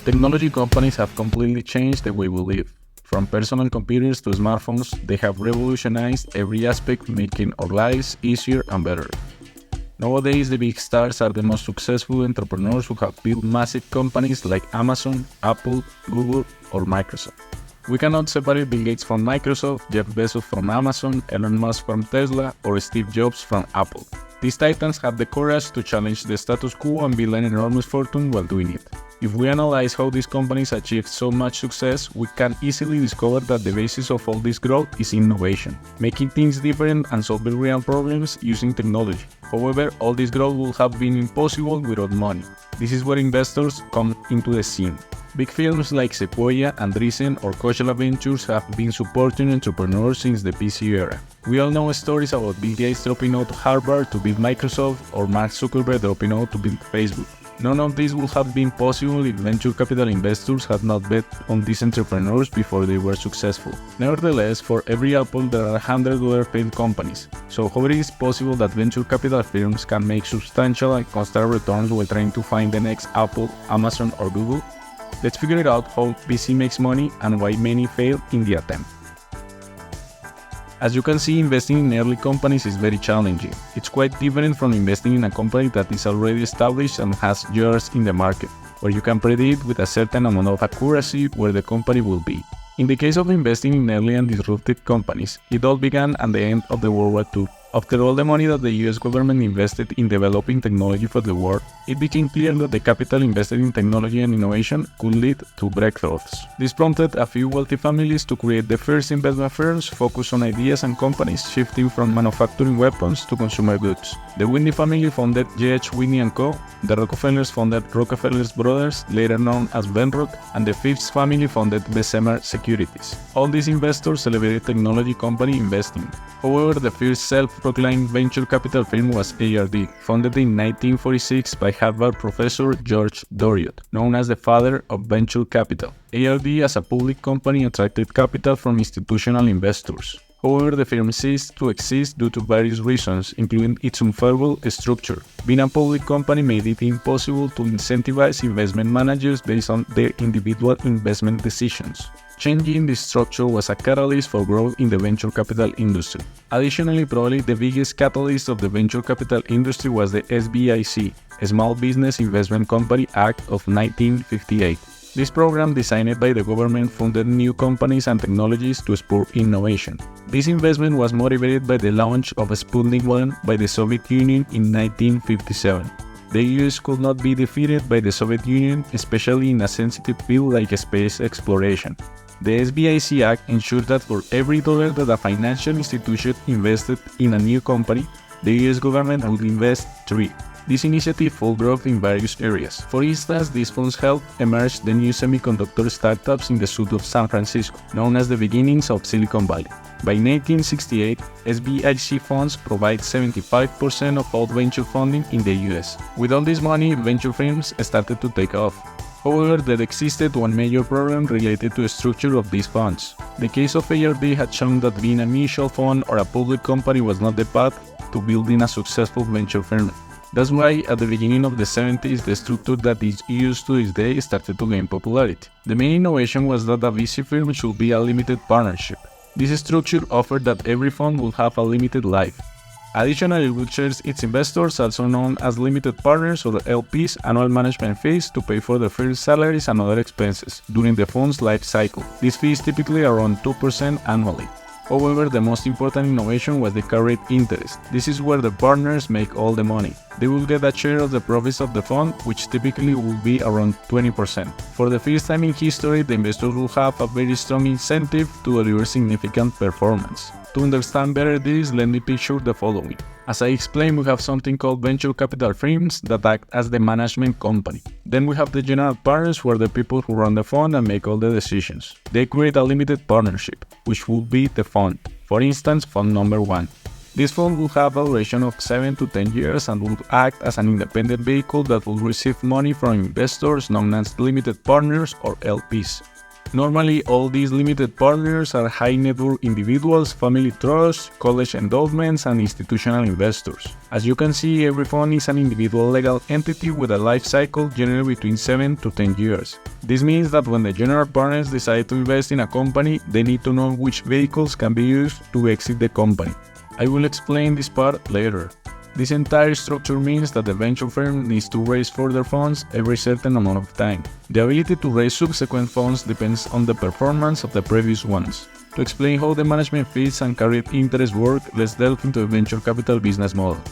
Technology companies have completely changed the way we live. From personal computers to smartphones, they have revolutionized every aspect, making our lives easier and better. Nowadays, the big stars are the most successful entrepreneurs who have built massive companies like Amazon, Apple, Google, or Microsoft. We cannot separate Bill Gates from Microsoft, Jeff Bezos from Amazon, Elon Musk from Tesla, or Steve Jobs from Apple. These titans have the courage to challenge the status quo and build an enormous fortune while doing it. If we analyze how these companies achieved so much success, we can easily discover that the basis of all this growth is innovation, making things different and solving real problems using technology. However, all this growth would have been impossible without money. This is where investors come into the scene. Big firms like Sequoia, Andreessen, or Coachella Ventures have been supporting entrepreneurs since the PC era. We all know stories about Bill Gates dropping out of Harvard to build Microsoft, or Mark Zuckerberg dropping out to build Facebook. None of this would have been possible if venture capital investors had not bet on these entrepreneurs before they were successful. Nevertheless, for every Apple there are 100 other failed companies. So how it is possible that venture capital firms can make substantial and constant returns while trying to find the next Apple, Amazon, or Google? Let's figure it out how VC makes money and why many fail in the attempt. As you can see, investing in early companies is very challenging. It's quite different from investing in a company that is already established and has years in the market, where you can predict with a certain amount of accuracy where the company will be. In the case of investing in early and disruptive companies, it all began at the end of the World War II. After all the money that the US government invested in developing technology for the war, it became clear that the capital invested in technology and innovation could lead to breakthroughs. This prompted a few wealthy families to create the first investment firms focused on ideas and companies, shifting from manufacturing weapons to consumer goods. The Whitney family founded J.H. Whitney & Co., the Rockefellers founded Rockefeller Brothers, later known as Venrock, and the Phipps family founded Bessemer Securities. All these investors celebrated technology company investing. However, the first self-proclaimed venture capital firm was ARD, founded in 1946 by Harvard professor George Doriot, known as the father of venture capital. ARD as a public company attracted capital from institutional investors. However, the firm ceased to exist due to various reasons, including its unfavorable structure. Being a public company made it impossible to incentivize investment managers based on their individual investment decisions. Changing this structure was a catalyst for growth in the venture capital industry. Additionally, probably the biggest catalyst of the venture capital industry was the SBIC, Small Business Investment Company Act of 1958. This program, designed by the government, funded new companies and technologies to spur innovation. This investment was motivated by the launch of Sputnik 1 by the Soviet Union in 1957. The US could not be defeated by the Soviet Union, especially in a sensitive field like space exploration. The SBIC Act ensured that for every dollar that a financial institution invested in a new company, the US government would invest 3. This initiative fueled growth in various areas. For instance, these funds helped emerge the new semiconductor startups in the south of San Francisco, known as the beginnings of Silicon Valley. By 1968, SBIC funds provide 75% of all venture funding in the US. With all this money, venture firms started to take off. However, there existed one major problem related to the structure of these funds. The case of ARD had shown that being a mutual fund or a public company was not the path to building a successful venture firm. That's why at the beginning of the 70s, the structure that is used to this day started to gain popularity. The main innovation was that a VC firm should be a limited partnership. This structure offered that every fund would have a limited life. Additionally, it would charge its investors, also known as limited partners or LPs, annual management fees to pay for the firm's salaries and other expenses during the fund's life cycle. These fees typically around 2% annually. However, the most important innovation was the carried interest. This is where the partners make all the money. They will get a share of the profits of the fund, which typically will be around 20%. For the first time in history, the investors will have a very strong incentive to deliver significant performance. To understand better this, let me picture the following. As I explained, we have something called venture capital firms that act as the management company. Then we have the general partners, who are the people who run the fund and make all the decisions. They create a limited partnership, which will be the fund. For instance, fund number 1. This fund will have a duration of 7 to 10 years and will act as an independent vehicle that will receive money from investors known as limited partners or LPs. Normally, all these limited partners are high net worth individuals, family trusts, college endowments, and institutional investors. As you can see, every fund is an individual legal entity with a life cycle generally between 7 to 10 years. This means that when the general partners decide to invest in a company, they need to know which vehicles can be used to exit the company. I will explain this part later. This entire structure means that the venture firm needs to raise further funds every certain amount of time. The ability to raise subsequent funds depends on the performance of the previous ones. To explain how the management fees and carried interest work, let's delve into a venture capital business model.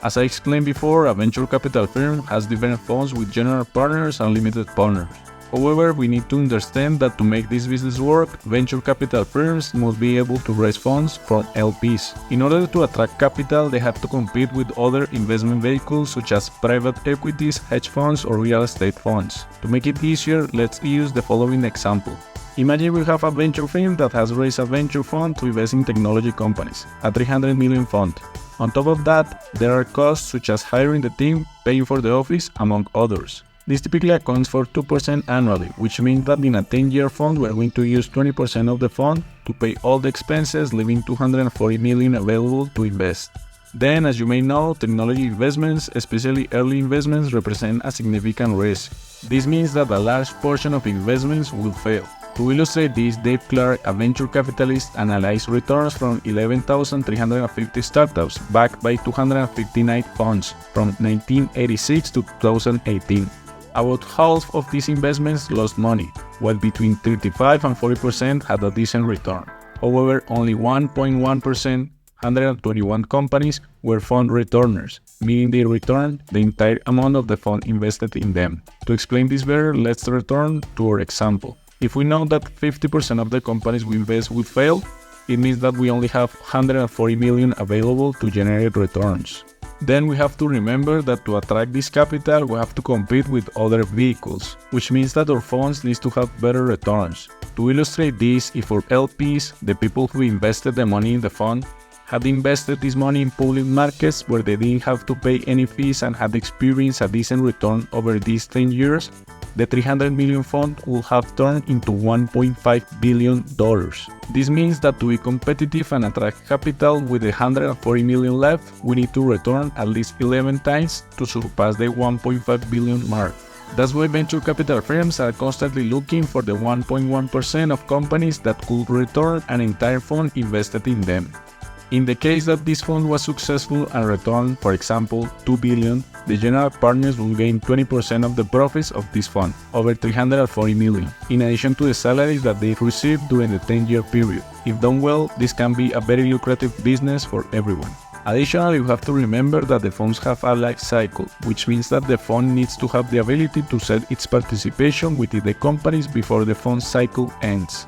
As I explained before, a venture capital firm has different funds with general partners and limited partners. However, we need to understand that to make this business work, venture capital firms must be able to raise funds from LPs. In order to attract capital, they have to compete with other investment vehicles such as private equities, hedge funds, or real estate funds. To make it easier, let's use the following example. Imagine we have a venture firm that has raised a venture fund to invest in technology companies, a 300 million fund. On top of that, there are costs such as hiring the team, paying for the office, among others. This typically accounts for 2% annually, which means that in a 10-year fund, we're going to use 20% of the fund to pay all the expenses, leaving $240 million available to invest. Then, as you may know, technology investments, especially early investments, represent a significant risk. This means that a large portion of investments will fail. To illustrate this, Dave Clark, a venture capitalist, analyzed returns from 11,350 startups backed by 259 funds from 1986 to 2018. About half of these investments lost money, while between 35 and 40% had a decent return. However, only 1.1%, 121 companies, were fund returners, meaning they returned the entire amount of the fund invested in them. To explain this better, let's return to our example. If we know that 50% of the companies we invest will fail, it means that we only have 140 million available to generate returns. Then we have to remember that to attract this capital, we have to compete with other vehicles, which means that our funds need to have better returns. To illustrate this, if our LPs, the people who invested the money in the fund, had invested this money in public markets where they didn't have to pay any fees and had experienced a decent return over these 10 years, the 300 million fund will have turned into $1.5 billion. This means that to be competitive and attract capital with the 140 million left, we need to return at least 11 times to surpass the 1.5 billion mark. That's why venture capital firms are constantly looking for the 1.1% of companies that could return an entire fund invested in them. In the case that this fund was successful and returned, for example, $2 billion, the general partners will gain 20% of the profits of this fund, over $340 million, in addition to the salaries that they received during the 10-year period. If done well, this can be a very lucrative business for everyone. Additionally, you have to remember that the funds have a life cycle, which means that the fund needs to have the ability to sell its participation within the companies before the fund cycle ends.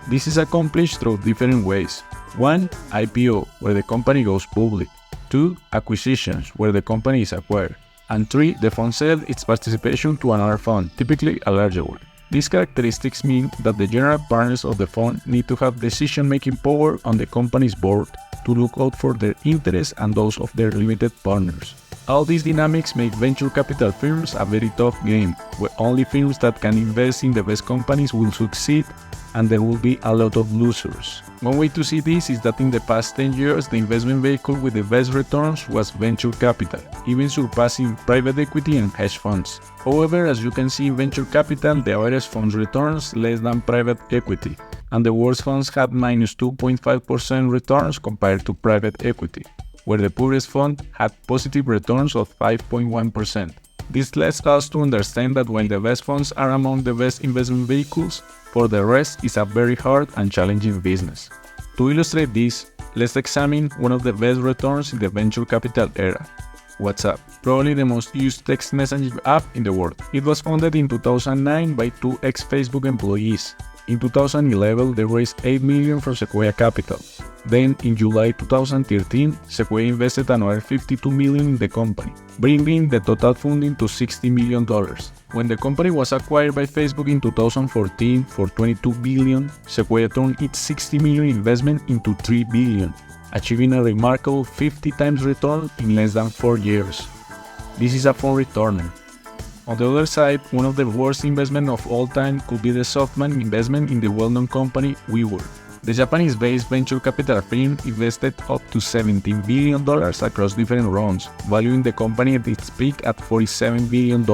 This is accomplished through different ways. 1. IPO, where the company goes public. 2. Acquisitions, where the company is acquired. And 3. The fund sells its participation to another fund, typically a larger one. These characteristics mean that the general partners of the fund need to have decision-making power on the company's board to look out for their interests and those of their limited partners. All these dynamics make venture capital firms a very tough game, where only firms that can invest in the best companies will succeed, and there will be a lot of losers. One way to see this is that in the past 10 years, the investment vehicle with the best returns was venture capital, even surpassing private equity and hedge funds. However, as you can see in venture capital, the average fund returns less than private equity, and the worst funds had minus 2.5% returns compared to private equity, where the poorest fund had positive returns of 5.1%. This lets us to understand that while the best funds are among the best investment vehicles, for the rest it's a very hard and challenging business. To illustrate this, let's examine one of the best returns in the venture capital era, WhatsApp, probably the most used text messaging app in the world. It was founded in 2009 by two ex-Facebook employees. In 2011, they raised $8 million from Sequoia Capital. Then, in July 2013, Sequoia invested another $52 million in the company, bringing the total funding to $60 million. When the company was acquired by Facebook in 2014 for $22 billion, Sequoia turned its $60 million investment into $3 billion, achieving a remarkable 50 times return in less than 4 years. This is a fund returner. On the other side, one of the worst investments of all time could be the SoftBank investment in the well-known company WeWork. The Japanese-based venture capital firm invested up to $17 billion across different rounds, valuing the company at its peak at $47 billion.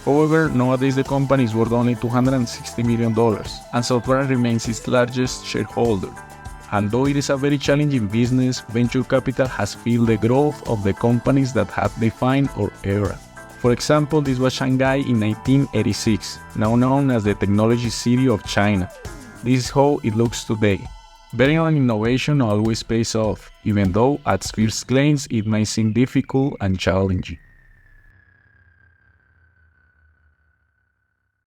However, nowadays the company is worth only $260 million, and SoftBank remains its largest shareholder. And though it is a very challenging business, venture capital has fueled the growth of the companies that have defined our era. For example, this was Shanghai in 1986, now known as the technology city of China. This is how it looks today. Betting on innovation always pays off, even though at first glance it may seem difficult and challenging.